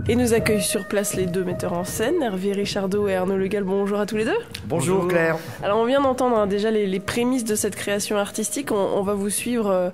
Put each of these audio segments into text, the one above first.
Et nous accueillent sur place les deux metteurs en scène, Hervé Richardot et Arnaud Legal. Bonjour à tous les deux. Bonjour Claire. Alors on vient d'entendre déjà les prémices de cette création artistique. On va vous suivre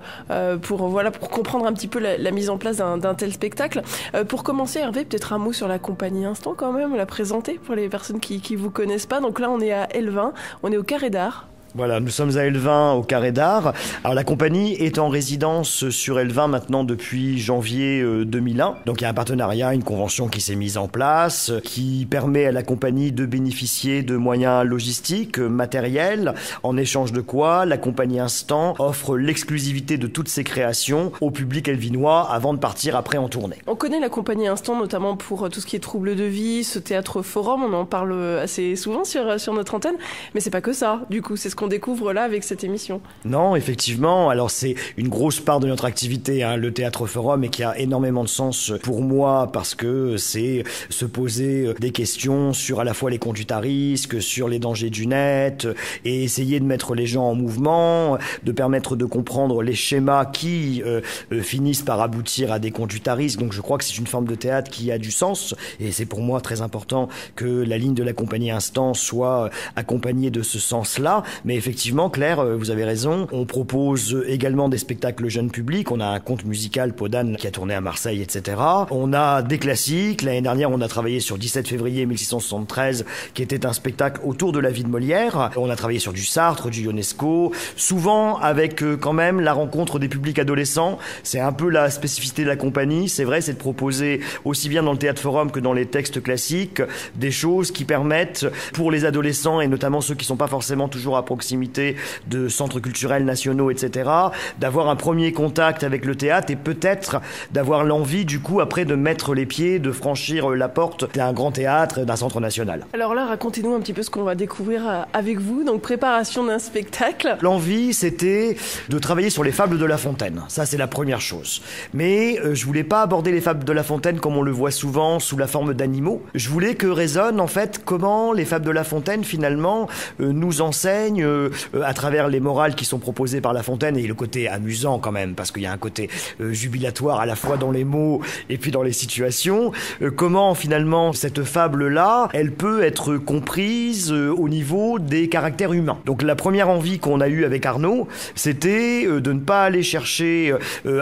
pour comprendre un petit peu la mise en place d'un tel spectacle. Pour commencer, Hervé, peut-être un mot sur la compagnie Instant quand même, la présenter pour les personnes qui vous connaissent pas. Donc là on est à Elvin, on est au Carré d'Art. Voilà, nous sommes à Elvin, au Carré d'Art. Alors la compagnie est en résidence sur Elvin maintenant depuis janvier 2001. Donc il y a un partenariat, une convention qui s'est mise en place, qui permet à la compagnie de bénéficier de moyens logistiques, matériels, en échange de quoi la compagnie Instant offre l'exclusivité de toutes ses créations au public elvinois avant de partir après en tournée. On connaît la compagnie Instant notamment pour tout ce qui est troubles de vie, ce théâtre forum, on en parle assez souvent sur notre antenne, mais c'est pas que ça, du coup, c'est ce qu'on découvre là avec cette émission. Non, effectivement, alors c'est une grosse part de notre activité, hein, le théâtre forum, et qui a énormément de sens pour moi parce que c'est se poser des questions sur à la fois les conduites à risque, sur les dangers du net, et essayer de mettre les gens en mouvement, de permettre de comprendre les schémas qui finissent par aboutir à des conduites à risque. Donc je crois que c'est une forme de théâtre qui a du sens, et c'est pour moi très important que la ligne de la compagnie Instant soit accompagnée de ce sens-là. Mais effectivement, Claire, vous avez raison. On propose également des spectacles jeunes publics. On a un conte musical, Podane, qui a tourné à Marseille, etc. On a des classiques. L'année dernière, on a travaillé sur 17 février 1673, qui était un spectacle autour de la vie de Molière. On a travaillé sur du Sartre, du Ionesco, souvent avec quand même la rencontre des publics adolescents. C'est un peu la spécificité de la compagnie. C'est vrai, c'est de proposer aussi bien dans le théâtre forum que dans les textes classiques des choses qui permettent pour les adolescents et notamment ceux qui sont pas forcément toujours à proximité de centres culturels nationaux, etc., d'avoir un premier contact avec le théâtre et peut-être d'avoir l'envie, du coup, après de mettre les pieds, de franchir la porte d'un grand théâtre, d'un centre national. Alors là, racontez-nous un petit peu ce qu'on va découvrir avec vous. Donc, préparation d'un spectacle. L'envie, c'était de travailler sur les fables de La Fontaine. Ça, c'est la première chose. Mais je voulais pas aborder les fables de La Fontaine comme on le voit souvent, sous la forme d'animaux. Je voulais que résonne, en fait, comment les fables de La Fontaine, finalement, nous enseignent à travers les morales qui sont proposées par La Fontaine et le côté amusant quand même, parce qu'il y a un côté jubilatoire à la fois dans les mots et puis dans les situations, comment finalement cette fable-là, elle peut être comprise au niveau des caractères humains. Donc la première envie qu'on a eue avec Arnaud, c'était de ne pas aller chercher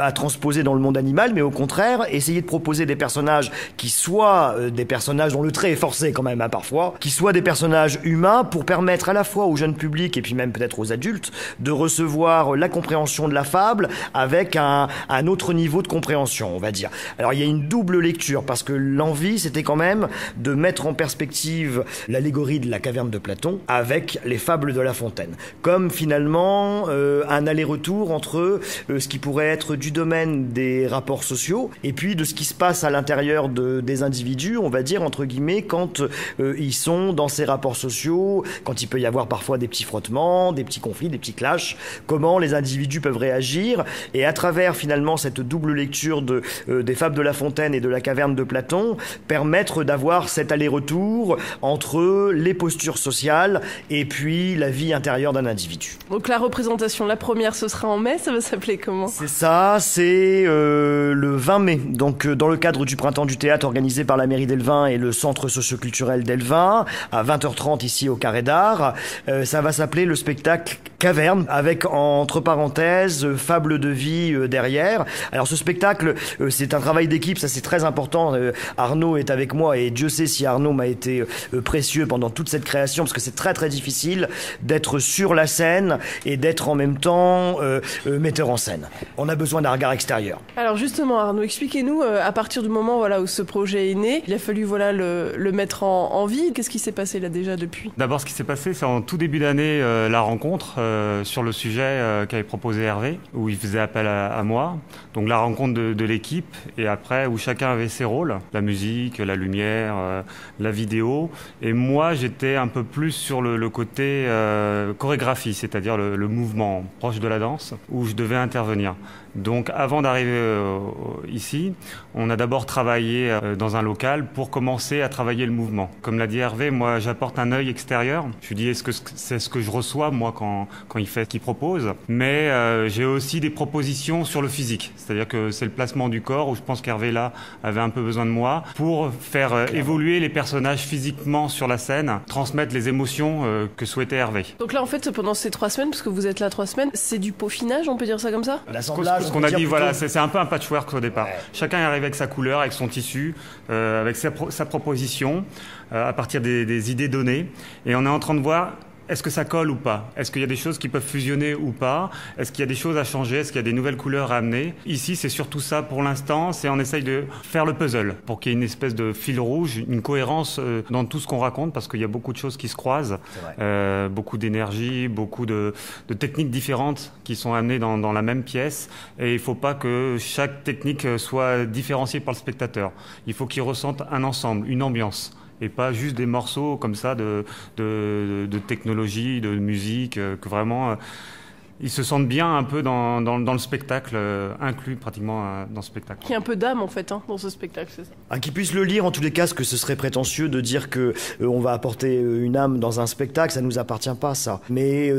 à transposer dans le monde animal, mais au contraire, essayer de proposer des personnages qui soient des personnages dont le trait est forcé quand même, hein, parfois, qui soient des personnages humains pour permettre à la fois aux jeunes publics et puis même peut-être aux adultes, de recevoir la compréhension de la fable avec un autre niveau de compréhension, on va dire. Alors il y a une double lecture, parce que l'envie, c'était quand même de mettre en perspective l'allégorie de la caverne de Platon avec les fables de La Fontaine, comme finalement un aller-retour entre ce qui pourrait être du domaine des rapports sociaux et puis de ce qui se passe à l'intérieur des individus, on va dire, entre guillemets, quand ils sont dans ces rapports sociaux, quand il peut y avoir parfois des petits frottements, des petits conflits, des petits clashs, comment les individus peuvent réagir, et à travers finalement cette double lecture des fables de La Fontaine et de la caverne de Platon, permettre d'avoir cet aller-retour entre les postures sociales et puis la vie intérieure d'un individu. Donc la représentation, la première, ce sera en mai, ça va s'appeler comment ? C'est ça, c'est le 20 mai, donc dans le cadre du Printemps du théâtre organisé par la mairie d'Elvin et le centre socio-culturel d'Elvin, à 20h30 ici au Carré d'Art. Ça va s'appeler le spectacle Caverne, avec entre parenthèses fable de vie derrière. Alors ce spectacle, c'est un travail d'équipe, ça c'est très important. Arnaud est avec moi et Dieu sait si Arnaud m'a été précieux pendant toute cette création, parce que c'est très très difficile d'être sur la scène et d'être en même temps metteur en scène. On a besoin d'un regard extérieur. Alors justement Arnaud, expliquez-nous à partir du moment où ce projet est né, il a fallu le mettre en vie. Qu'est-ce qui s'est passé là déjà depuis ? D'abord, ce qui s'est passé, c'est en tout début d'année la rencontre sur le sujet qu'avait proposé Hervé, où il faisait appel à moi. Donc la rencontre de l'équipe, et après où chacun avait ses rôles, la musique, la lumière, la vidéo. Et moi, j'étais un peu plus sur le côté chorégraphie, c'est-à-dire le mouvement proche de la danse, où je devais intervenir. Donc avant d'arriver ici, on a d'abord travaillé dans un local pour commencer à travailler le mouvement. Comme l'a dit Hervé, moi j'apporte un œil extérieur. Je lui dis est-ce que c'est ce que je reçois moi quand il fait ce qu'il propose. Mais j'ai aussi des propositions sur le physique. C'est-à-dire que c'est le placement du corps où je pense qu'Hervé là avait un peu besoin de moi pour faire évoluer les personnages physiquement sur la scène, transmettre les émotions que souhaitait Hervé. Donc là en fait pendant ces 3 semaines, parce que vous êtes là 3 semaines, c'est du peaufinage, on peut dire ça comme ça? L'assemblage, Ce qu'on a dit, voilà, c'est un peu un patchwork au départ. Ouais. Chacun est arrivé avec sa couleur, avec son tissu, avec sa proposition, à partir des idées données. Et on est en train de voir, est-ce que ça colle ou pas? Est-ce qu'il y a des choses qui peuvent fusionner ou pas? Est-ce qu'il y a des choses à changer? Est-ce qu'il y a des nouvelles couleurs à amener? Ici, c'est surtout ça pour l'instant. C'est on essaye de faire le puzzle pour qu'il y ait une espèce de fil rouge, une cohérence dans tout ce qu'on raconte, parce qu'il y a beaucoup de choses qui se croisent, beaucoup d'énergie, beaucoup de techniques différentes qui sont amenées dans la même pièce. Et il ne faut pas que chaque technique soit différenciée par le spectateur. Il faut qu'il ressente un ensemble, une ambiance. Et pas juste des morceaux comme ça de technologie, de musique, que vraiment ils se sentent bien un peu dans le spectacle, inclus pratiquement dans ce spectacle. Il y a un peu d'âme en fait dans ce spectacle, c'est ça. Qu'ils puissent le lire en tous les cas, parce que ce serait prétentieux de dire que on va apporter une âme dans un spectacle, ça nous appartient pas ça. Mais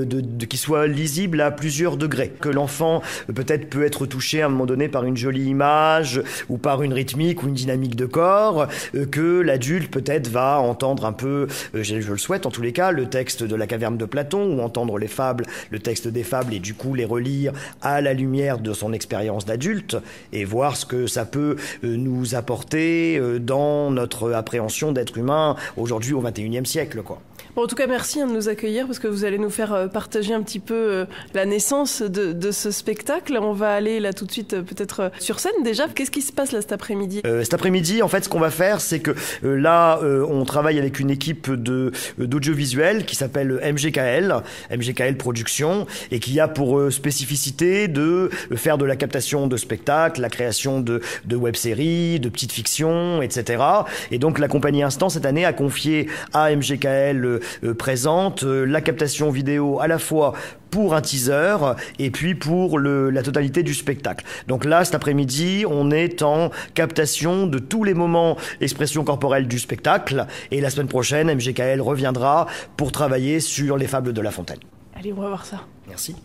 qu'il soit lisible à plusieurs degrés, que l'enfant peut-être peut être touché à un moment donné par une jolie image ou par une rythmique ou une dynamique de corps, que l'adulte peut-être va entendre un peu, je le souhaite en tous les cas, le texte de la caverne de Platon ou entendre les fables, le texte des fables et du coup les relire à la lumière de son expérience d'adulte et voir ce que ça peut nous apporter dans notre appréhension d'être humain aujourd'hui au XXIe siècle, quoi. Bon, en tout cas, merci de nous accueillir parce que vous allez nous faire partager un petit peu la naissance de ce spectacle. On va aller là tout de suite peut-être sur scène déjà. Qu'est-ce qui se passe là cet après-midi? Cet après-midi, en fait, ce qu'on va faire, c'est que là, on travaille avec une équipe d'audiovisuel qui s'appelle MGKL Productions, et qui a pour spécificité de faire de la captation de spectacles, la création de web-séries, de petites fictions, etc. Et donc la compagnie Instant cette année a confié à MGKL présente la captation vidéo à la fois pour un teaser et puis pour la totalité du spectacle. Donc là, cet après-midi, on est en captation de tous les moments expression corporelle du spectacle, et la semaine prochaine, MGKL reviendra pour travailler sur les fables de La Fontaine. Allez, on va voir ça. Merci.